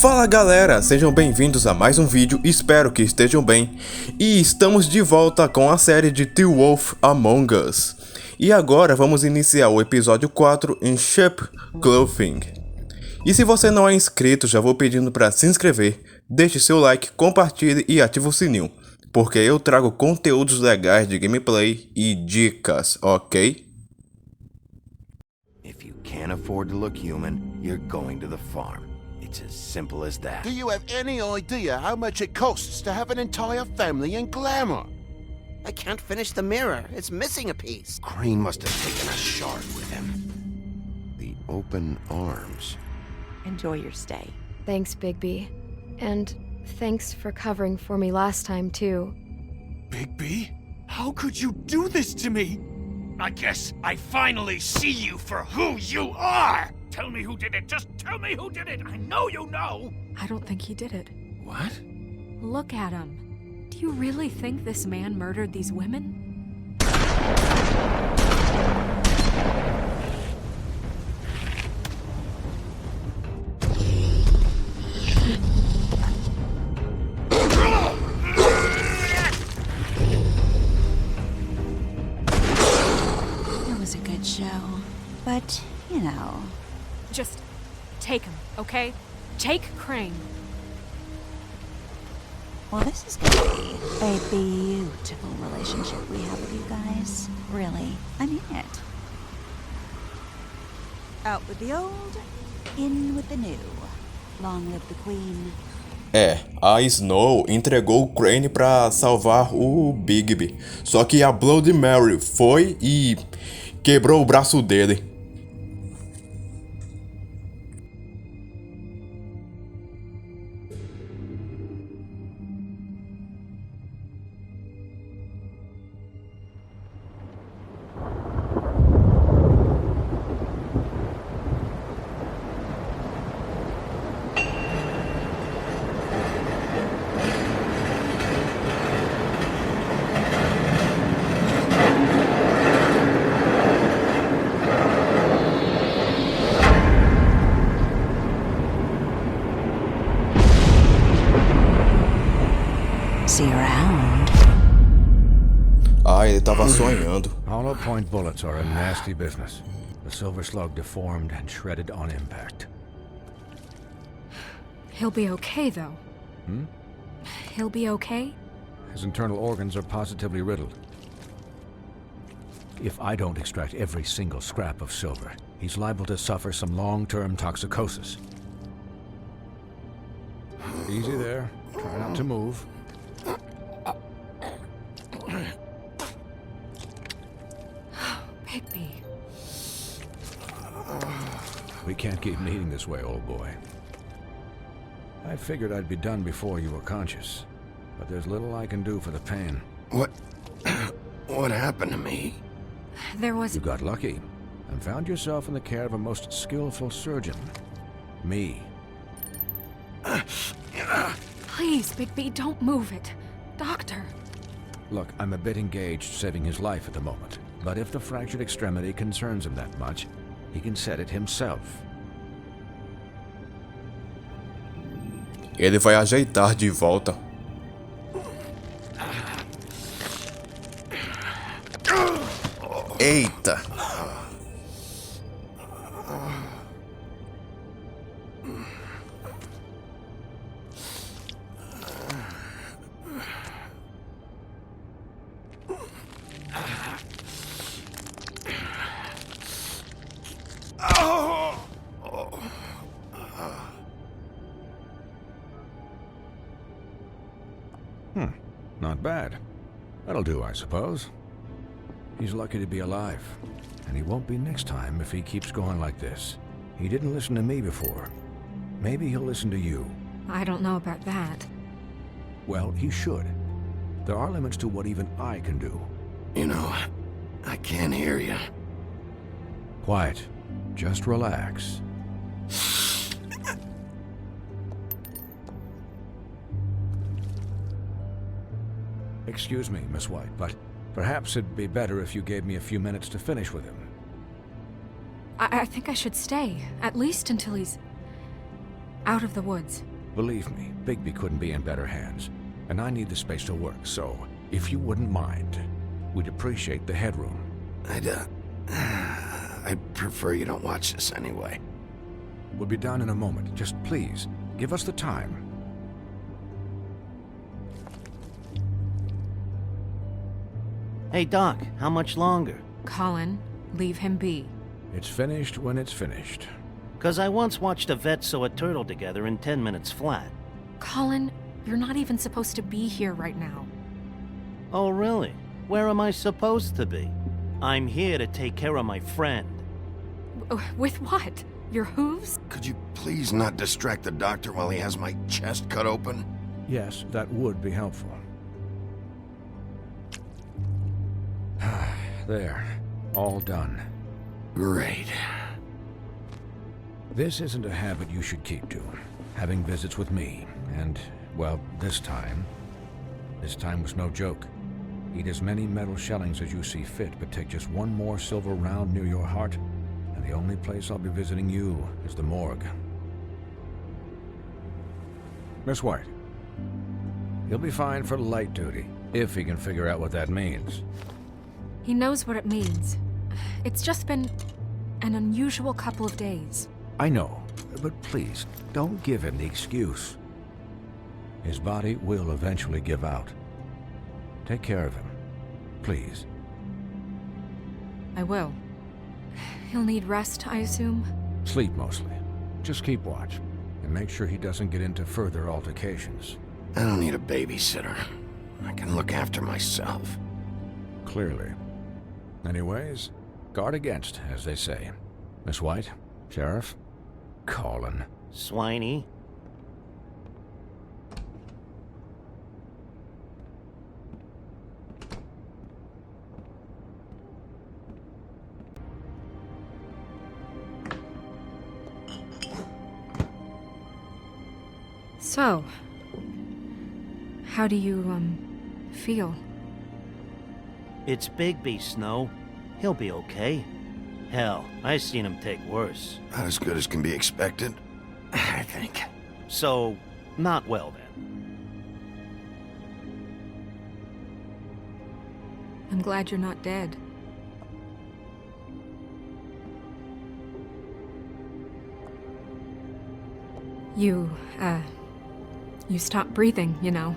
Fala galera, sejam bem-vindos a mais um vídeo, espero que estejam bem. E estamos de volta com a série de The Wolf Among Us. E agora vamos iniciar o episódio 4 em Sheep Clothing. E se você não é inscrito, já vou pedindo para se inscrever, deixe seu like, compartilhe e ative o sininho, porque eu trago conteúdos legais de gameplay e dicas, ok? If you can't afford to look human, you're going to the farm. It's as simple as that. Do you have any idea how much it costs to have an entire family in glamour? I can't finish the mirror. It's missing a piece. Crane must have taken a shard with him. The open arms. Enjoy your stay. Thanks, Bigby. And thanks for covering for me last time, too. Bigby? How could you do this to me? I guess I finally see you for who you are! Tell me who did it! Just tell me who did it! I know you know! I don't think he did it. What? Look at him. Do you really think this man murdered these women? It was a good show, but, you know... Just take him, okay? Take Crane. Well, this is gonna be a beautiful relationship we have with you guys. Really, I mean it. Out with the old, in with the new. Long live the Queen. A Snow entregou o Crane pra salvar o Bigby, só que a Bloody Mary foi e quebrou o braço dele. See you around. Ele tava sonhando. Hollow point bullets are a nasty business. The silver slug deformed and shredded on impact. He'll be okay, though. He'll be okay? His internal organs are positively riddled. If I don't extract every single scrap of silver, he's liable to suffer some long-term toxicosis. Easy there. Try not to move. Bigby. We can't keep meeting this way, old boy. I figured I'd be done before you were conscious, but there's little I can do for the pain. What happened to me? There was... You got lucky and found yourself in the care of a most skillful surgeon. Me. Please, Bigby, don't move it. Doctor. Look, I'm a bit engaged saving his life at the moment, but if the fractured extremity concerns him that much, he can set it himself. Ele vai ajeitar de volta. Eita! Not bad. That'll do, I suppose. He's lucky to be alive, and he won't be next time if he keeps going like this. He didn't listen to me before. Maybe he'll listen to you. I don't know about that. Well, he should. There are limits to what even I can do. You know, I can't hear you. Quiet. Just relax. Excuse me, Miss White, but perhaps it'd be better if you gave me a few minutes to finish with him. I think I should stay, at least until he's out of the woods. Believe me, Bigby couldn't be in better hands. And I need the space to work, so if you wouldn't mind, we'd appreciate the headroom. I'd prefer you don't watch this anyway. We'll be down in a moment. Just please, give us the time. Hey, Doc, how much longer? Colin, leave him be. It's finished when it's finished. 'Cause I once watched a vet sew a turtle together in 10 minutes flat. Colin, you're not even supposed to be here right now. Oh, really? Where am I supposed to be? I'm here to take care of my friend. With what? Your hooves? Could you please not distract the doctor while he has my chest cut open? Yes, that would be helpful. There. All done. Great. This isn't a habit you should keep to. Having visits with me. And, well, this time was no joke. Eat as many metal shellings as you see fit, but take just one more silver round near your heart, and the only place I'll be visiting you is the morgue. Miss White. He'll be fine for light duty, if he can figure out what that means. He knows what it means. It's just been an unusual couple of days. I know, but please, don't give him the excuse. His body will eventually give out. Take care of him, please. I will. He'll need rest, I assume? Sleep mostly. Just keep watch, and make sure he doesn't get into further altercations. I don't need a babysitter. I can look after myself. Clearly. Anyways, guard against, as they say. Miss White, Sheriff, Colin. Swiney. So, how do you, feel? It's Bigby, Snow. He'll be okay. Hell, I seen him take worse. Not as good as can be expected, I think. So, not well then. I'm glad you're not dead. You stopped breathing, you know,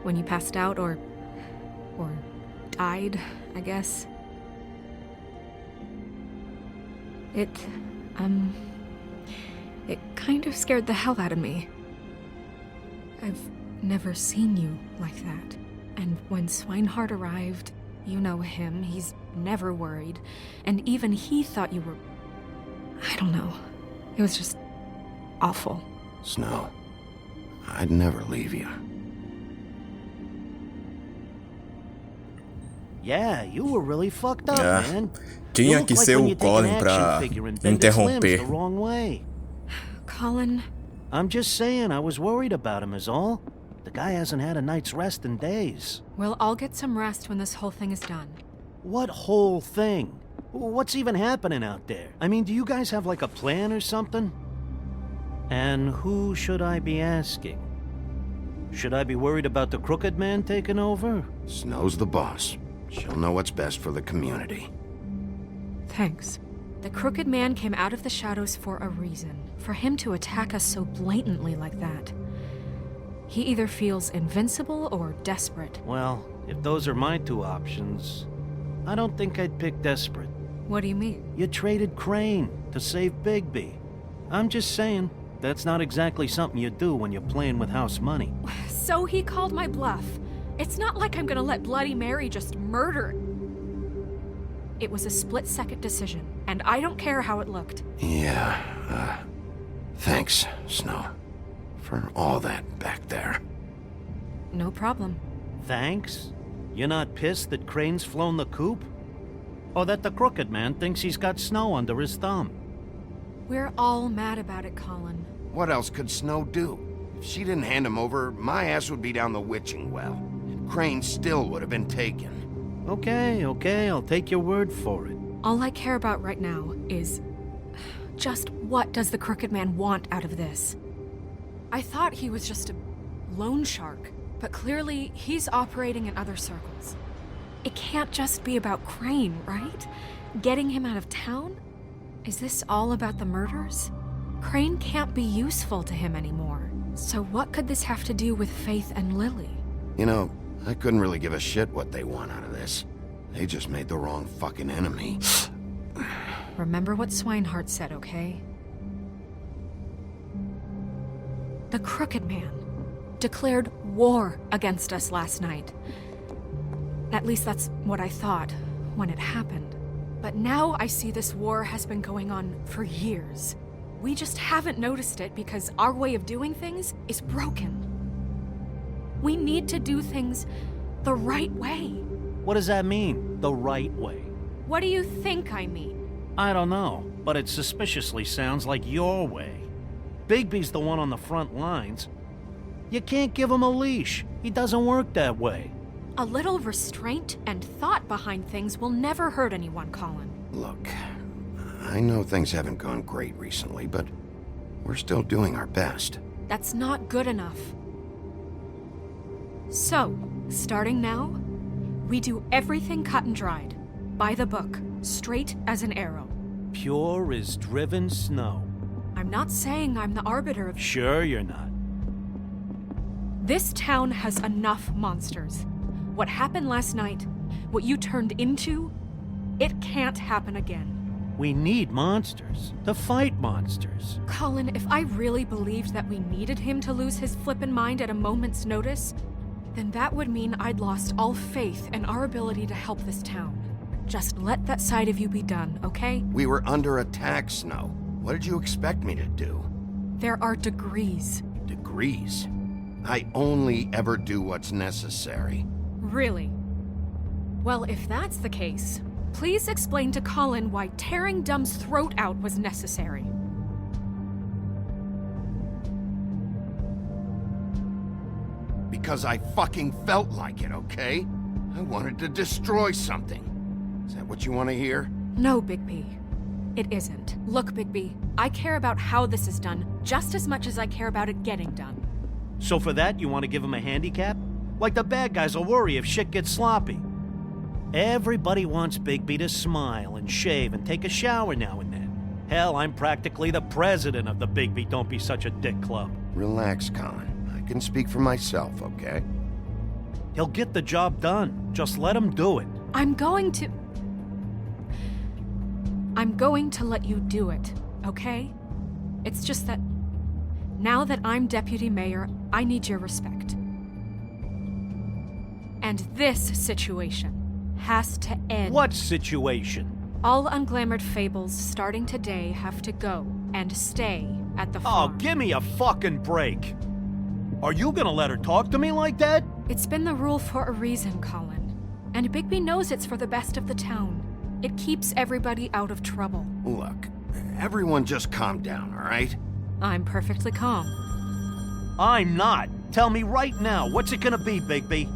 when you passed out or died, I guess. It kind of scared the hell out of me. I've never seen you like that. And when Swinehart arrived, you know him, he's never worried. And even he thought you were... I don't know. It was just awful. Snow, I'd never leave you. Yeah, you were really fucked up, man. Tinha que ser o Colin pra interromper. The wrong way. Colin... I'm just saying, I was worried about him is all. The guy hasn't had a night's rest in days. We'll all get some rest when this whole thing is done. What whole thing? What's even happening out there? I mean, do you guys have like a plan or something? And who should I be asking? Should I be worried about the Crooked Man taking over? Snow's the boss. She'll know what's best for the community. Thanks. The Crooked Man came out of the shadows for a reason. For him to attack us so blatantly like that. He either feels invincible or desperate. Well, if those are my two options, I don't think I'd pick desperate. What do you mean? You traded Crane to save Bigby. I'm just saying, that's not exactly something you do when you're playing with house money. So he called my bluff. It's not like I'm gonna let Bloody Mary just murder. It was a split-second decision, and I don't care how it looked. Yeah, thanks, Snow, for all that back there. No problem. Thanks? You're not pissed that Crane's flown the coop? Or that the Crooked Man thinks he's got Snow under his thumb? We're all mad about it, Colin. What else could Snow do? If she didn't hand him over, my ass would be down the witching well. Crane still would have been taken. Okay, I'll take your word for it. All I care about right now is Just what does the Crooked Man want out of this? I thought he was just a loan shark, but clearly he's operating in other circles. It can't just be about Crane, right? Getting him out of town? Is this all about the murders? Crane can't be useful to him anymore. So what could this have to do with Faith and Lily? You know, I couldn't really give a shit what they want out of this. They just made the wrong fucking enemy. Remember what Swinehart said, okay? The Crooked Man declared war against us last night. At least that's what I thought when it happened. But now I see this war has been going on for years. We just haven't noticed it because our way of doing things is broken. We need to do things the right way. What does that mean, the right way? What do you think I mean? I don't know, but it suspiciously sounds like your way. Bigby's the one on the front lines. You can't give him a leash. He doesn't work that way. A little restraint and thought behind things will never hurt anyone, Colin. Look, I know things haven't gone great recently, but we're still doing our best. That's not good enough. So, starting now, we do everything cut and dried, by the book, straight as an arrow. Pure as driven snow. I'm not saying I'm the arbiter of... Sure you're not. This town has enough monsters. What happened last night, what you turned into, it can't happen again. We need monsters to fight monsters. Colin, if I really believed that we needed him to lose his flippin' mind at a moment's notice, then that would mean I'd lost all faith in our ability to help this town. Just let that side of you be done, okay? We were under attack, Snow. What did you expect me to do? There are degrees. Degrees? I only ever do what's necessary. Really? Well, if that's the case, please explain to Colin why tearing Dumb's throat out was necessary. Because I fucking felt like it, okay? I wanted to destroy something. Is that what you want to hear? No, Bigby. It isn't. Look, Bigby, I care about how this is done just as much as I care about it getting done. So for that, you want to give him a handicap? Like the bad guys will worry if shit gets sloppy. Everybody wants Bigby to smile and shave and take a shower now and then. Hell, I'm practically the president of the Bigby Don't Be Such a Dick Club. Relax, Colin. I can speak for myself, okay? He'll get the job done. Just let him do it. I'm going to let you do it, okay? It's just that now that I'm deputy mayor, I need your respect. And this situation has to end. What situation? All unglamored fables starting today have to go and stay at the farm. Oh, give me a fucking break. Are you gonna let her talk to me like that? It's been the rule for a reason, Colin. And Bigby knows it's for the best of the town. It keeps everybody out of trouble. Look, everyone just calm down, all right? I'm perfectly calm. I'm not. Tell me right now, what's it gonna be, Bigby?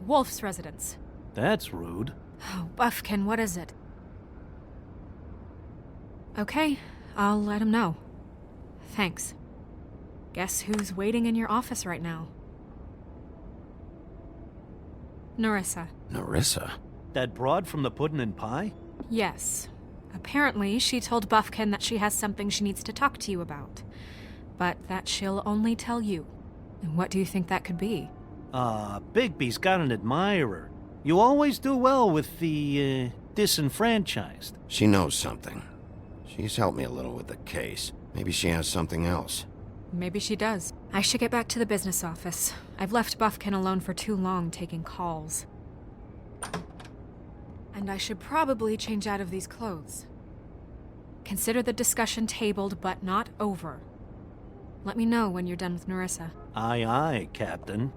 Wolf's residence. That's rude. Oh, Buffkin, what is it? Okay, I'll let him know. Thanks. Guess who's waiting in your office right now? Nerissa. Nerissa? That broad from the Puddin' and Pie? Yes. Apparently, she told Buffkin that she has something she needs to talk to you about. But that she'll only tell you. And what do you think that could be? Bigby's got an admirer. You always do well with the, disenfranchised. She knows something. She's helped me a little with the case. Maybe she has something else. Maybe she does. I should get back to the business office. I've left Buffkin alone for too long taking calls. And I should probably change out of these clothes. Consider the discussion tabled but not over. Let me know when you're done with Nerissa. Aye, aye, Captain.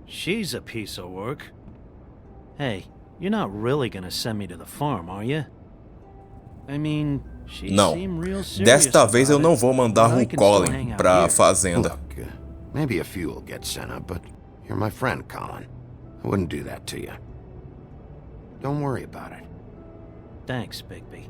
She's a piece of work. Hey, you're not really gonna send me to the farm, are you? I mean, she seemed real serious. Desta vez eu não vou mandar o Colin pra fazenda. Look, maybe a few will get sent up, but you're my friend, Colin. I wouldn't do that to you. Don't worry about it. Thanks, Bigby.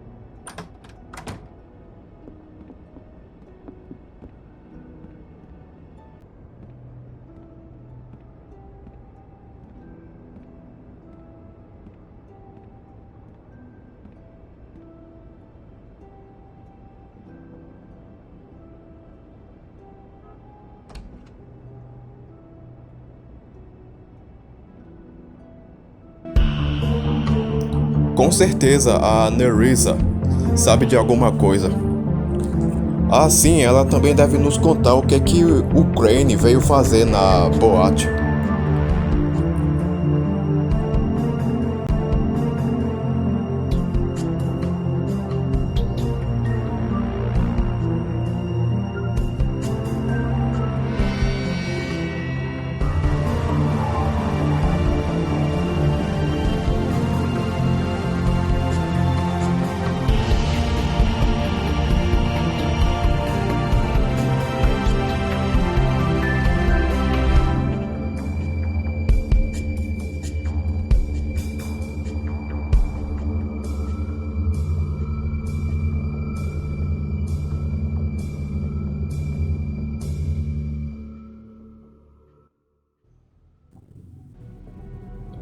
Com certeza a Nerissa sabe de alguma coisa. Assim, ela também deve nos contar o que o Crane veio fazer na boate.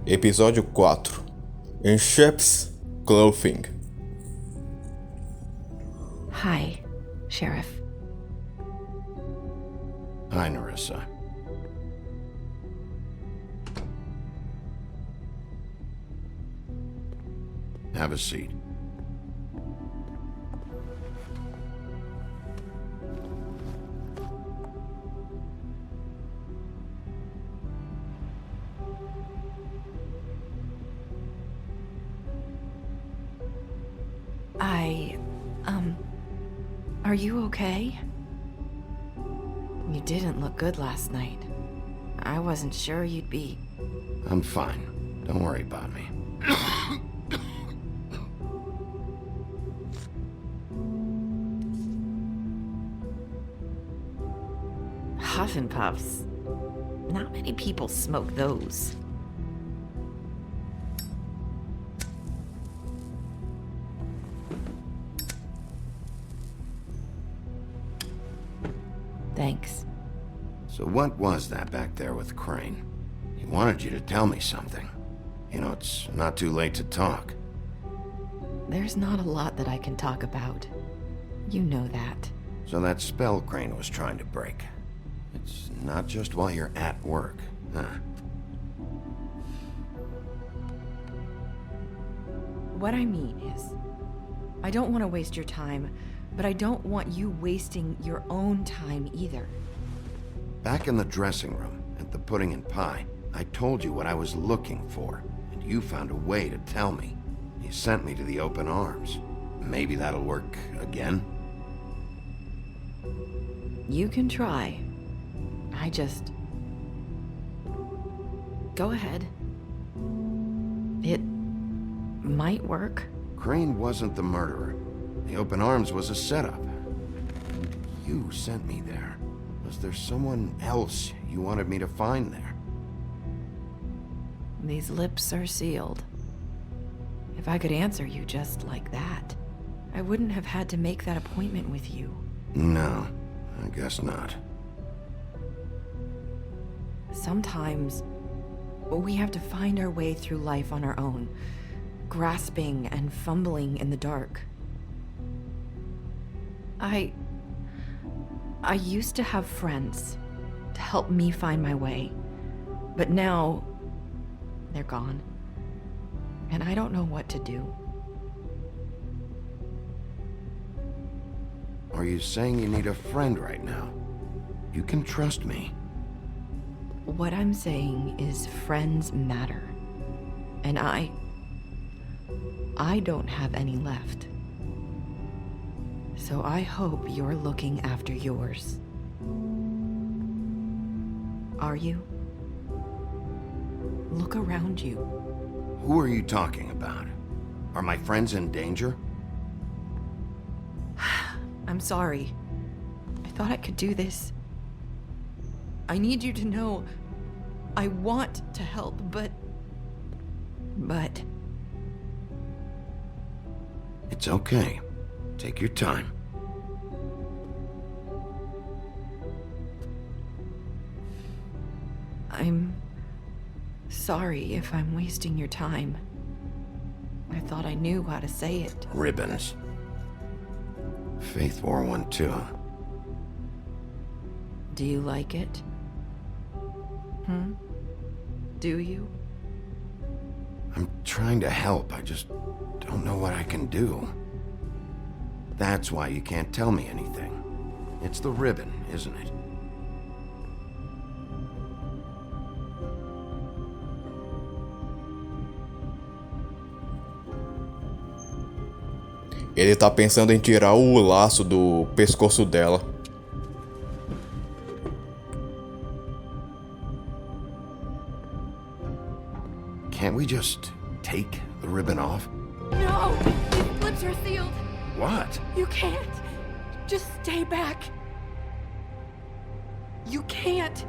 Episódio 4 In Sheep's Clothing. Hi, Sheriff. Hi, Nerissa. Have a seat. Are you okay? You didn't look good last night. I wasn't sure you'd be... I'm fine. Don't worry about me. Huff and puffs. Not many people smoke those. Thanks. So what was that back there with Crane? He wanted you to tell me something. You know, it's not too late to talk. There's not a lot that I can talk about. You know that. So that spell Crane was trying to break. It's not just while you're at work, huh? What I mean is, I don't want to waste your time, but I don't want you wasting your own time either. Back in the dressing room, at the pudding and pie, I told you what I was looking for, and you found a way to tell me. You sent me to the open arms. Maybe that'll work again? You can try. I just... Go ahead. It might work. Crane wasn't the murderer. The open arms was a setup. You sent me there. Was there someone else you wanted me to find there? These lips are sealed. If I could answer you just like that, I wouldn't have had to make that appointment with you. No, I guess not. Sometimes we have to find our way through life on our own, grasping and fumbling in the dark. I used to have friends to help me find my way, but now they're gone, and I don't know what to do. Are you saying you need a friend right now? You can trust me. What I'm saying is friends matter, and I don't have any left. So I hope you're looking after yours. Are you? Look around you. Who are you talking about? Are my friends in danger? I'm sorry. I thought I could do this. I need you to know I want to help, but... It's okay. Take your time. I'm sorry if I'm wasting your time. I thought I knew how to say it. Ribbons. Faith 412. Do you like it? Do you? I'm trying to help. I just don't know what I can do. That's why you can't tell me anything. It's the ribbon, isn't it? Ele tá pensando em tirar o laço do pescoço dela. Can't we just take the ribbon off? No! These lips are sealed! What? You can't! Just stay back! You can't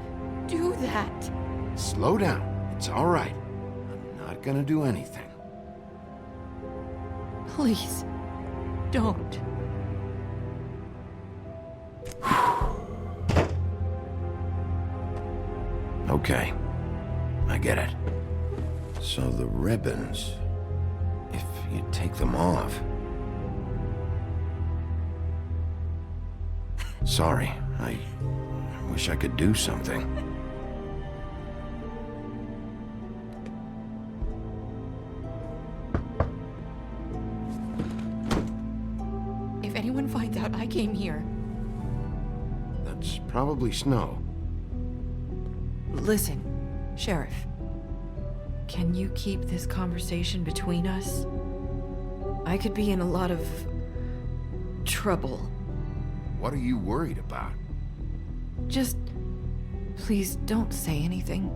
do that! Slow down. It's all right. I'm not gonna do anything. Please, don't. Okay. I get it. So the ribbons, if you take them off... Sorry, I wish I could do something. If anyone finds out I came here... That's probably Snow. Listen, Sheriff. Can you keep this conversation between us? I could be in a lot of... trouble. What are you worried about? Just... please don't say anything.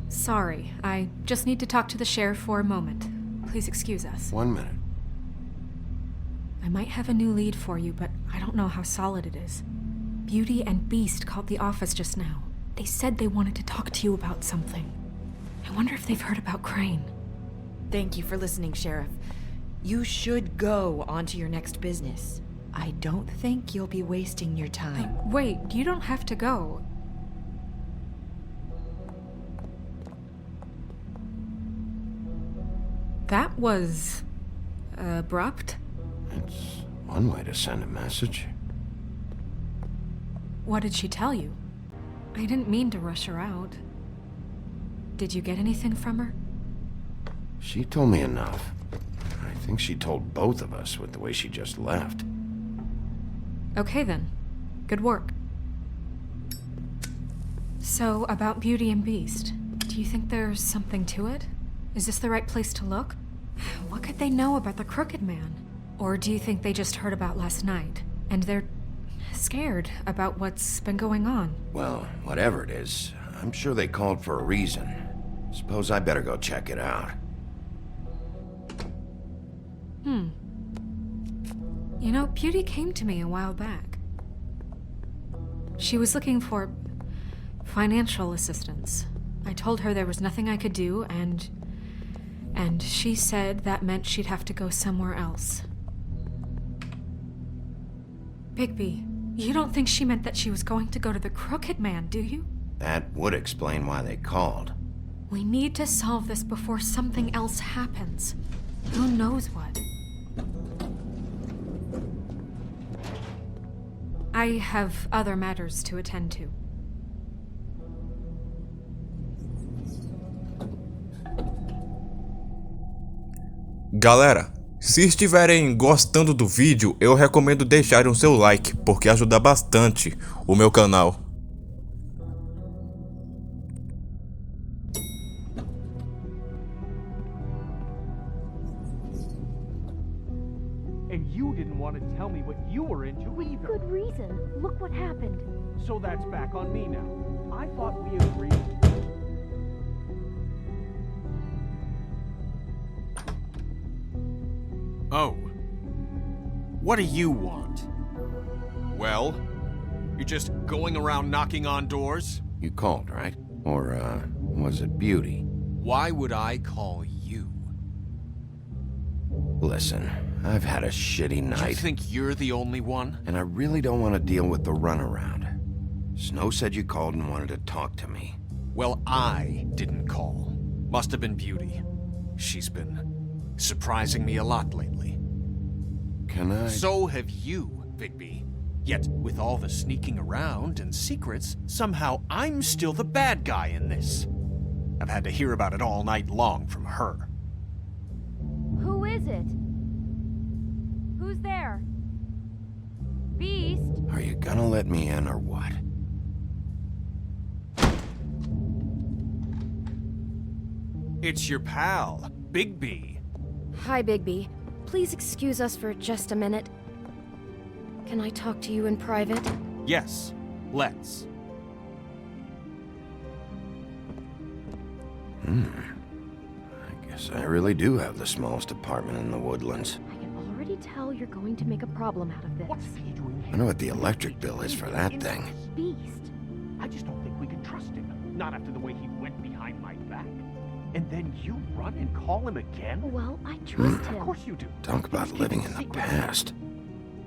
Sorry, I just need to talk to the sheriff for a moment. Please excuse us. 1 minute. I might have a new lead for you, but I don't know how solid it is. Beauty and Beast called the office just now. They said they wanted to talk to you about something. I wonder if they've heard about Crane. Thank you for listening, Sheriff. You should go on to your next business. I don't think you'll be wasting your time. Wait, you don't have to go. That was... abrupt? It's one way to send a message. What did she tell you? I didn't mean to rush her out. Did you get anything from her? She told me enough. I think she told both of us with the way she just left. Okay then. Good work. So, about Beauty and Beast, do you think there's something to it? Is this the right place to look? What could they know about the Crooked Man? Or do you think they just heard about last night, and they're scared about what's been going on? Well, whatever it is, I'm sure they called for a reason. Suppose I better go check it out. You know, Beauty came to me a while back. She was looking for financial assistance. I told her there was nothing I could do, and she said that meant she'd have to go somewhere else. Bigby, you don't think she meant that she was going to go to the Crooked Man, do you? That would explain why they called. We need to solve this before something else happens. Who knows what? I have other matters to attend to. Galera, se estiverem gostando do vídeo, eu recomendo deixarem o seu like, porque ajuda bastante o meu canal. And you didn't want to tell me what you were into either. Good reason. Look what happened. So that's back on me now. I thought we agreed. Oh. What do you want? Well, you're just going around knocking on doors? You called, right? Or, was it Beauty? Why would I call you? Listen, I've had a shitty night. You think you're the only one? And I really don't want to deal with the runaround. Snow said you called and wanted to talk to me. Well, I didn't call. Must have been Beauty. She's been surprising me a lot lately. Can I? So have you, Bigby. Yet, with all the sneaking around and secrets, somehow I'm still the bad guy in this. I've had to hear about it all night long from her. Who is it? Who's there? Beast? Are you gonna let me in or what? It's your pal, Bigby. Hi, Bigby. Please excuse us for just a minute. Can I talk to you in private? Yes, let's. I guess I really do have the smallest apartment in the Woodlands. I can already tell you're going to make a problem out of this. What's he doing I here? wonder what the electric bill is for that thing. Beast. I just don't think we can trust him. Not after the way he went behind my back. And then you run and call him again? Well, I trust him. Of course you do. Talk about living in the past.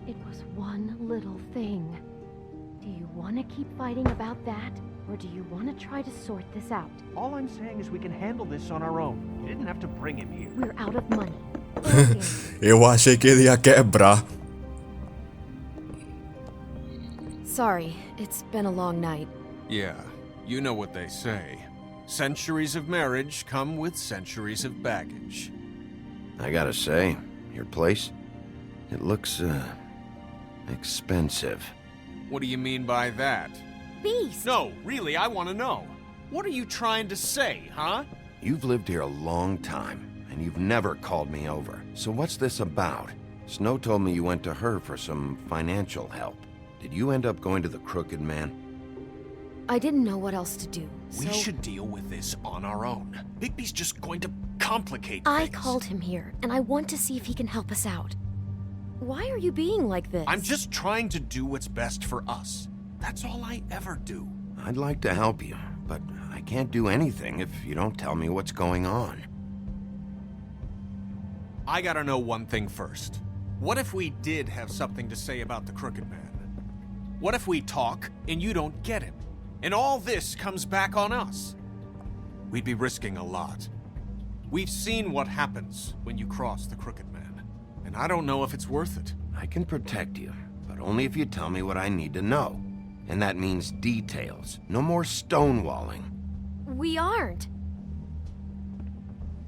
It was one little thing. Do you want to keep fighting about that? Or do you want to try to sort this out? All I'm saying is we can handle this on our own. You didn't have to bring him here. We're out of money. Eu achei que ele ia quebrar. Sorry, it's been a long night. Yeah, you know what they say. Centuries of marriage come with centuries of baggage. I gotta say, your place, it looks, expensive. What do you mean by that? Beast! No, really, I want to know. What are you trying to say, huh? You've lived here a long time, and you've never called me over. So what's this about? Snow told me you went to her for some financial help. Did you end up going to the Crooked Man? I didn't know what else to do, so... We should deal with this on our own. Bigby's just going to complicate I things. called him here, and I want to see if he can help us out. Why are you being like this? I'm just trying to do what's best for us. That's all I ever do. I'd like to help you, but I can't do anything if you don't tell me what's going on. I gotta know one thing first. What if we did have something to say about the Crooked Man? What if we talk and you don't get him? And all this comes back on us? We'd be risking a lot. We've seen what happens when you cross the Crooked Man, and I don't know if it's worth it. I can protect you, but only if you tell me what I need to know. And that means details. No more stonewalling. We aren't.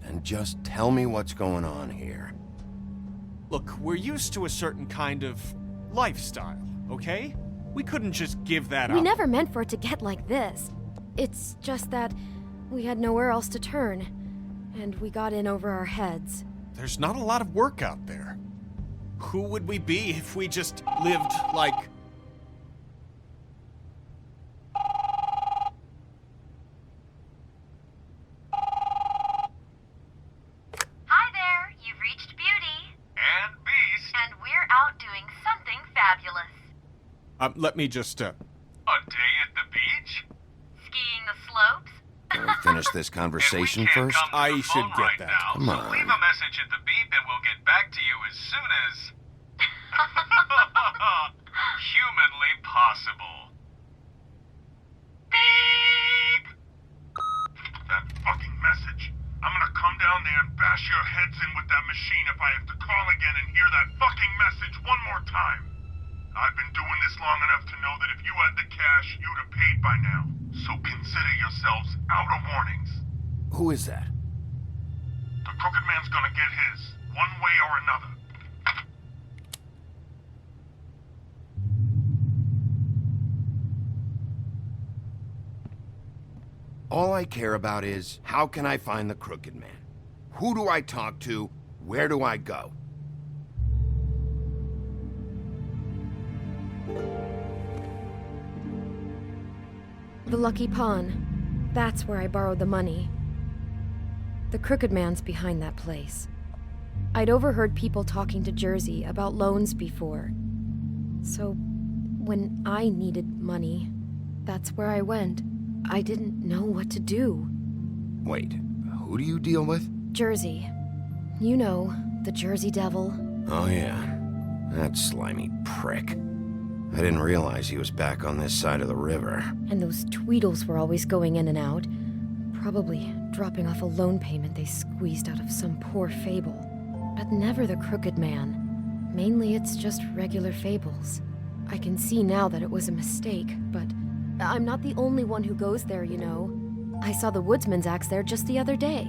And just tell me what's going on here. Look, we're used to a certain kind of lifestyle, okay? We couldn't just give that up. We never meant for it to get like this. It's just that we had nowhere else to turn, and we got in over our heads. There's not a lot of work out there. Who would we be if we just lived like... Hi there, you've reached Beauty. And Beast. And we're out doing something fabulous. Let me just, A day at the beach? Skiing the slopes? Can we finish this conversation first? I should get that. Come on. Leave a message at the beep and we'll get back to you as soon as... humanly possible. Beep! That fucking message. I'm gonna come down there and bash your heads in with that machine if I have to call again and hear that fucking message one more time. I've been doing this long enough to know that if you had the cash, you'd have paid by now. So consider yourselves out of warnings. Who is that? The Crooked Man's gonna get his, one way or another. All I care about is, how can I find the Crooked Man? Who do I talk to? Where do I go? The Lucky Pawn. That's where I borrowed the money. The Crooked Man's behind that place. I'd overheard people talking to Jersey about loans before. So, when I needed money, that's where I went. I didn't know what to do. Wait, who do you deal with? Jersey. You know, the Jersey Devil. Oh yeah, that slimy prick. I didn't realize he was back on this side of the river. And those Tweedles were always going in and out. Probably dropping off a loan payment they squeezed out of some poor fable. But never the Crooked Man. Mainly it's just regular fables. I can see now that it was a mistake, but I'm not the only one who goes there, you know. I saw the Woodsman's axe there just the other day.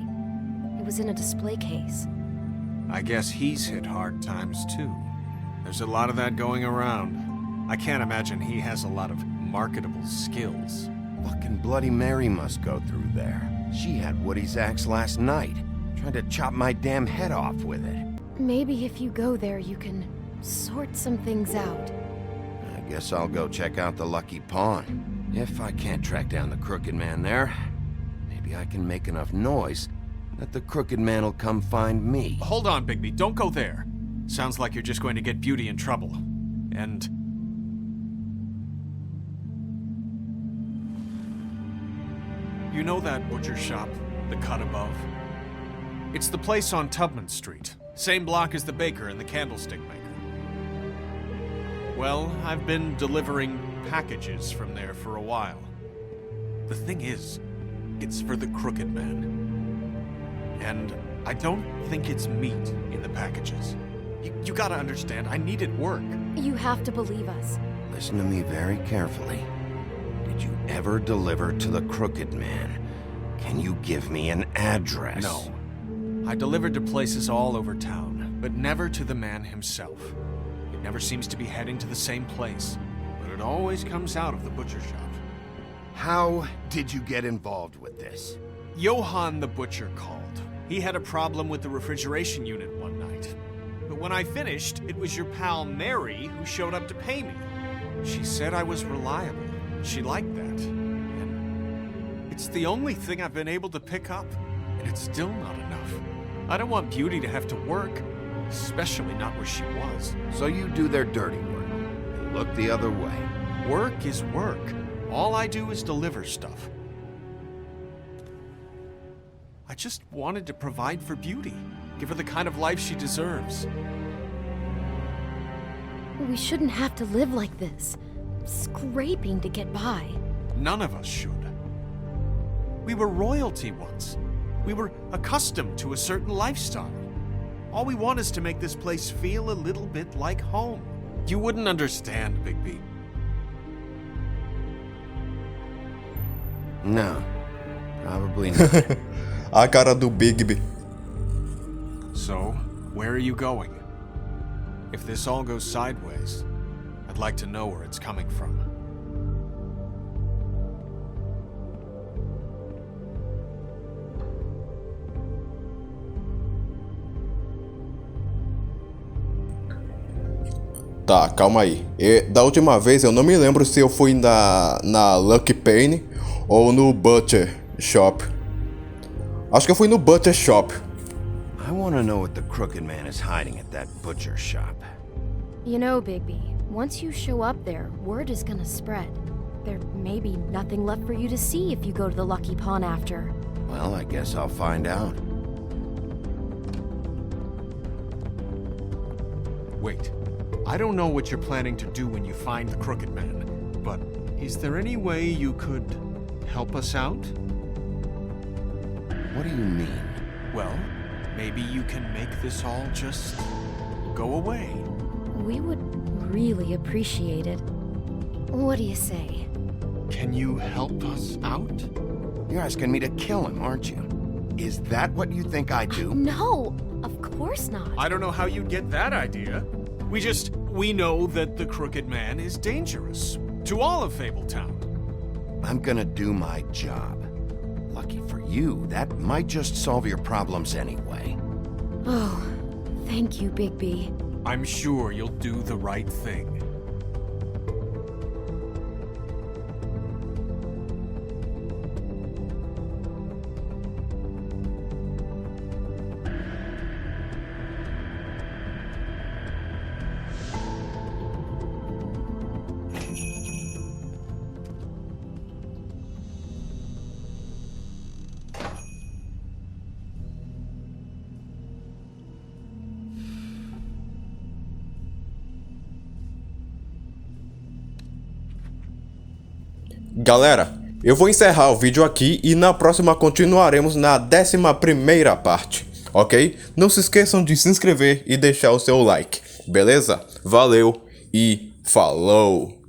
It was in a display case. I guess he's hit hard times too. There's a lot of that going around. I can't imagine he has a lot of marketable skills. Fucking Bloody Mary must go through there. She had Woody's axe last night. Tried to chop my damn head off with it. Maybe if you go there, you can sort some things out. I guess I'll go check out the Lucky Pawn. If I can't track down the Crooked Man there, maybe I can make enough noise that the Crooked Man will come find me. Hold on, Bigby. Don't go there. Sounds like you're just going to get Beauty in trouble. And... you know that butcher shop, the cut above? It's the place on Tubman Street. Same block as the baker and the candlestick maker. Well, I've been delivering packages from there for a while. The thing is, it's for the Crooked Man. And I don't think it's meat in the packages. You gotta understand, I needed work. You have to believe us. Listen to me very carefully. Did you ever deliver to the Crooked Man? Can you give me an address? No. I delivered to places all over town, but never to the man himself. It never seems to be heading to the same place, but it always comes out of the butcher shop. How did you get involved with this? Johann the butcher called. He had a problem with the refrigeration unit one night. But when I finished, it was your pal Mary who showed up to pay me. She said I was reliable. She liked that. And it's the only thing I've been able to pick up, and it's still not enough. I don't want Beauty to have to work, especially not where she was. So you do their dirty work and look the other way. Work is work. All I do is deliver stuff. I just wanted to provide for Beauty, give her the kind of life she deserves. We shouldn't have to live like this, scraping to get by. None of us should. We were royalty once. We were accustomed to a certain lifestyle. All we want is to make this place feel a little bit like home. You wouldn't understand, Bigby. No, probably not. A cara do Bigby. So, where are you going? If this all goes sideways, I'd like to know where it's coming from. Tá, calma aí. Da última vez eu não me lembro se eu fui na Lucky Pain ou no Butcher Shop. Acho que eu fui no Butcher Shop. I want to know what the Crooked Man is hiding at that butcher shop. You know, Bigby, once you show up there, word is gonna spread. There may be nothing left for you to see if you go to the Lucky Pawn after. Well, I guess I'll find out. Wait. I don't know what you're planning to do when you find the Crooked Man, but is there any way you could help us out? What do you mean? Well, maybe you can make this all just go away. We would really appreciate it. What do you say? Can you help us out? You're asking me to kill him, aren't you? Is that what you think I do? No, of course not. I don't know how you'd get that idea. We know that the Crooked Man is dangerous to all of Fabletown. I'm gonna do my job. Lucky for you, that might just solve your problems anyway. Oh, thank you, Bigby. I'm sure you'll do the right thing. Galera, eu vou encerrar o vídeo aqui e na próxima continuaremos na 11ª parte, ok? Não se esqueçam de se inscrever e deixar o seu like, beleza? Valeu e falou!